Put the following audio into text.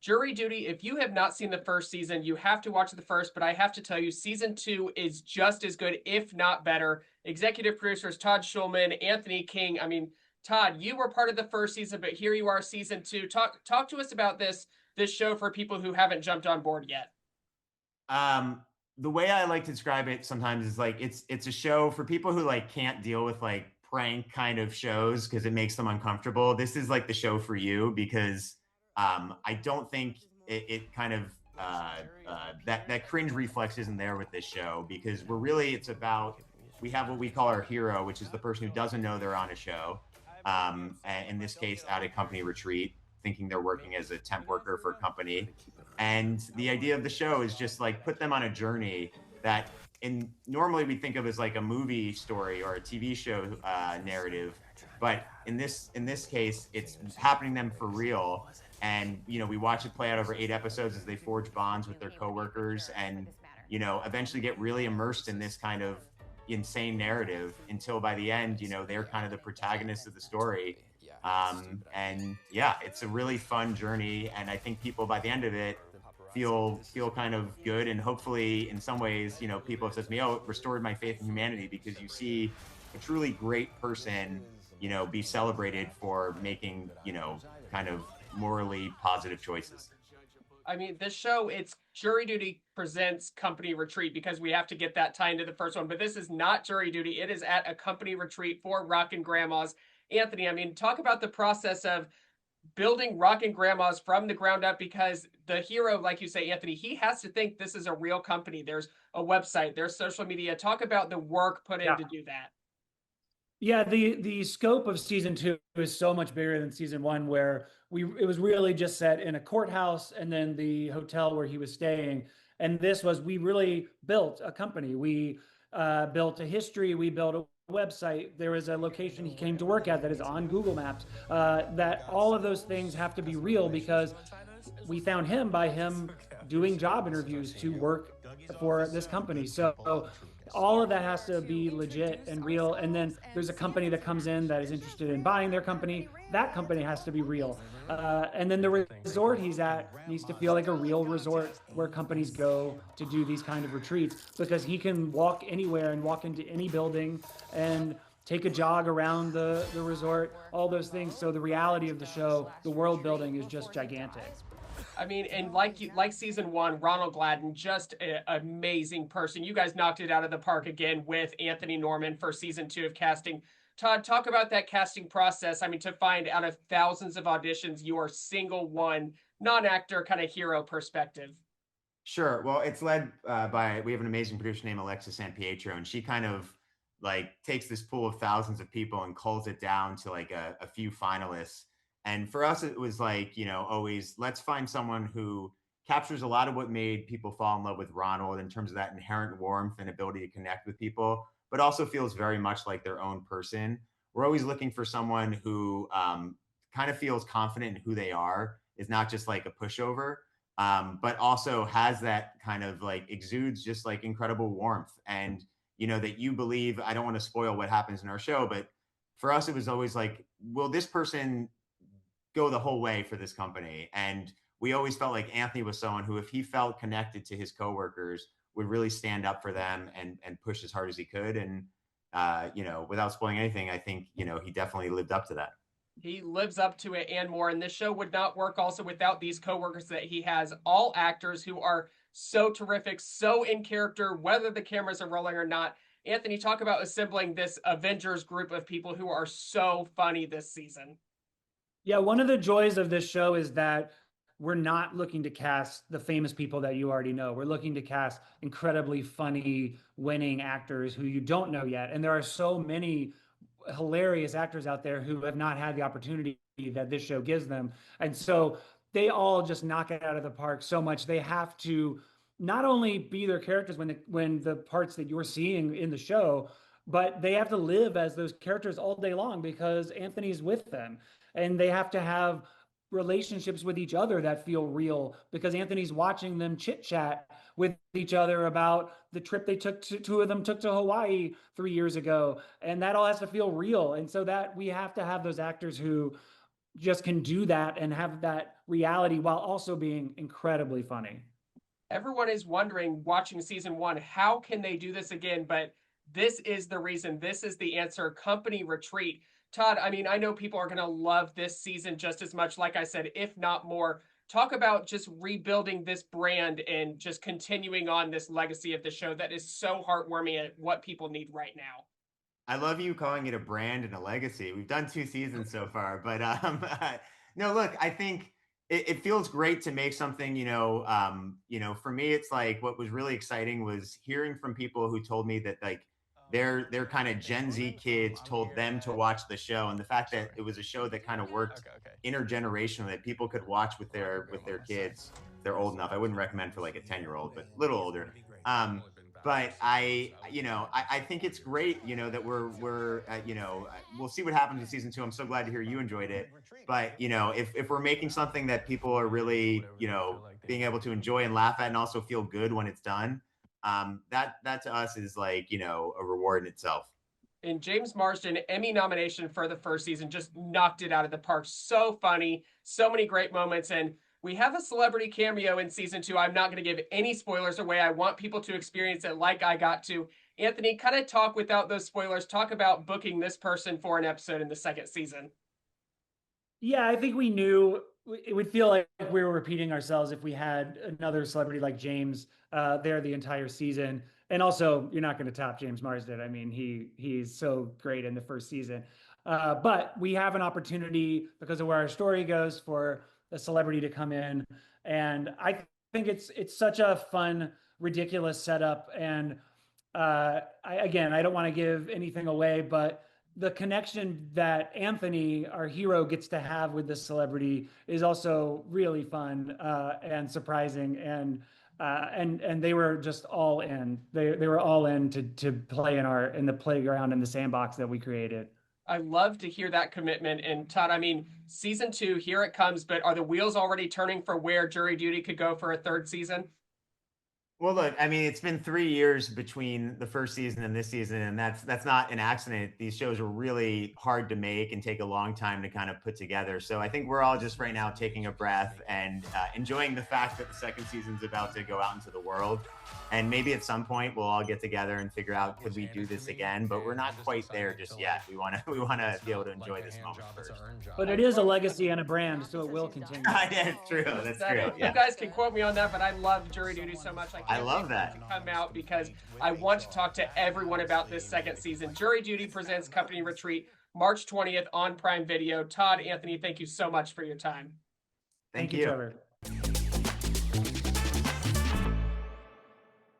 Jury Duty, if you have not seen the first season, you have to watch the first, but I have to tell you, season two is just as good, if not better. Executive producers Todd Schulman, Anthony King. I mean, Todd, you were part of the first season, but here you are, season two. Talk to us about this show for people who haven't jumped on board yet. Um, the way I like to describe it sometimes is like it's a show for people who like can't deal with like prank kind of shows because it makes them uncomfortable. This is like the show for you because I don't think it kind of that cringe reflex isn't there with this show because it's about we have what we call our hero, which is the person who doesn't know they're on a show. And in this case, at a company retreat, thinking they're working as a temp worker for a company. And the idea of the show is just like put them on a journey that in normally we think of as like a movie story or a TV show narrative, but in this case, it's happening to them for real. And we watch it play out over 8 episodes as they forge bonds with their coworkers, and eventually get really immersed in this kind of insane narrative until by the end, they're kind of the protagonists of the story. And yeah, it's a really fun journey, and I think people by the end of it feel kind of good, and hopefully in some ways, people have said to me, "Oh, it restored my faith in humanity," because you see a truly great person, be celebrated for making, kind of morally positive choices. I mean, this show, it's Jury Duty presents Company Retreat because we have to get that tie into the first one. But this is not Jury Duty. It is at a company retreat for rockin' grandmas. Anthony, I mean, talk about the process of building rockin' grandmas from the ground up because the hero, like you say, Anthony, he has to think this is a real company. There's a website, there's social media. Talk about the work put in Yeah. to do that. Yeah, the scope of season two is so much bigger than season one, where it was really just set in a courthouse and then the hotel where he was staying. And this was we really built a company. We built a history. We built a website. There is a location he came to work at that is on Google Maps. That all of those things have to be real because we found him by him doing job interviews to work for this company. So all of that has to be legit and real. And then there's a company that comes in that is interested in buying their company. That company has to be real. And then the resort he's at needs to feel like a real resort where companies go to do these kind of retreats, because he can walk anywhere and walk into any building and take a jog around the resort, all those things. So the reality of the show, the world building is just gigantic. I mean, and like season one, Ronald Gladden, just an amazing person. You guys knocked it out of the park again with Anthony Norman for season two of casting. Todd, talk about that casting process. I mean, to find out of thousands of auditions, your single one non-actor kind of hero perspective. Sure. Well, it's led by we have an amazing producer named Alexis San Pietro, and she kind of like takes this pool of thousands of people and culls it down to like a few finalists. And for us, it was like, always let's find someone who captures a lot of what made people fall in love with Ronald in terms of that inherent warmth and ability to connect with people, but also feels very much like their own person. We're always looking for someone who kind of feels confident in who they are, is not just like a pushover, but also has that kind of like exudes just like incredible warmth. And, that you believe, I don't want to spoil what happens in our show, but for us, it was always like, will this person go the whole way for this company? And we always felt like Anthony was someone who, if he felt connected to his coworkers, would really stand up for them and push as hard as he could. And without spoiling anything, I think he definitely lived up to that. He lives up to it and more. And this show would not work also without these coworkers that he has, all actors who are so terrific, so in character, whether the cameras are rolling or not. Anthony, talk about assembling this Avengers group of people who are so funny this season. Yeah, one of the joys of this show is that we're not looking to cast the famous people that you already know. We're looking to cast incredibly funny, winning actors who you don't know yet. And there are so many hilarious actors out there who have not had the opportunity that this show gives them. And so they all just knock it out of the park so much. They have to not only be their characters when the parts that you're seeing in the show, but they have to live as those characters all day long because Anthony's with them. And they have to have relationships with each other that feel real because Anthony's watching them chit chat with each other about the trip they took to, two of them took to Hawaii 3 years ago. And that all has to feel real. And so that we have to have those actors who just can do that and have that reality while also being incredibly funny. Everyone is wondering, watching season 1, how can they do this again? But this is the reason. This is the answer. Company retreat. Todd, I mean, I know people are going to love this season just as much, like I said, if not more. Talk about just rebuilding this brand and just continuing on this legacy of the show that is so heartwarming and what people need right now. I love you calling it a brand and a legacy. We've done 2 seasons so far, but no, look, I think it feels great to make something. For me, it's like what was really exciting was hearing from people who told me that like their kind of Gen Z kids told them to watch the show, and the fact that it was a show that kind of worked intergenerational, that people could watch with their kids. They're old enough. I wouldn't recommend for like a 10-year-old, but a little older. But I think it's great, that we'll see what happens in season 2. I'm so glad to hear you enjoyed it. But, if we're making something that people are really, being able to enjoy and laugh at and also feel good when it's done, that to us is like, a reward in itself. And James Marsden, Emmy nomination for the first season, just knocked it out of the park. So funny, so many great moments. And we have a celebrity cameo in season 2. I'm not going to give any spoilers away. I want people to experience it like I got to. Anthony, kind of talk without those spoilers. Talk about booking this person for an episode in the second season. Yeah, I think we knew it would feel like we were repeating ourselves if we had another celebrity like James there the entire season. And also, you're not going to top James Marsden. I mean, he's so great in the first season. But we have an opportunity because of where our story goes for a celebrity to come in, and I think it's such a fun, ridiculous setup. And I don't want to give anything away, but the connection that Anthony, our hero, gets to have with this celebrity is also really fun and surprising. And they were just all in. They were all in to play in the playground in the sandbox that we created. I love to hear that commitment. And Todd, I mean, season 2, here it comes, but are the wheels already turning for where Jury Duty could go for a third season? Well, look, I mean, it's been 3 years between the first season and this season, and that's not an accident. These shows are really hard to make and take a long time to kind of put together. So I think we're all just right now taking a breath and enjoying the fact that the second season's about to go out into the world. And maybe at some point we'll all get together and figure out, could we do this again? But we're not quite there just yet. We want to be able to enjoy this moment first. But it is a legacy and a brand, so it will continue. That's true. That's true. Yeah. You guys can quote me on that, but I love Jury Duty so much. I love that. To come out because I want to talk to everyone about this second season. Jury Duty presents Company Retreat, March 20th on Prime Video. Todd, Anthony, thank you so much for your time. Thank you, you. Trevor.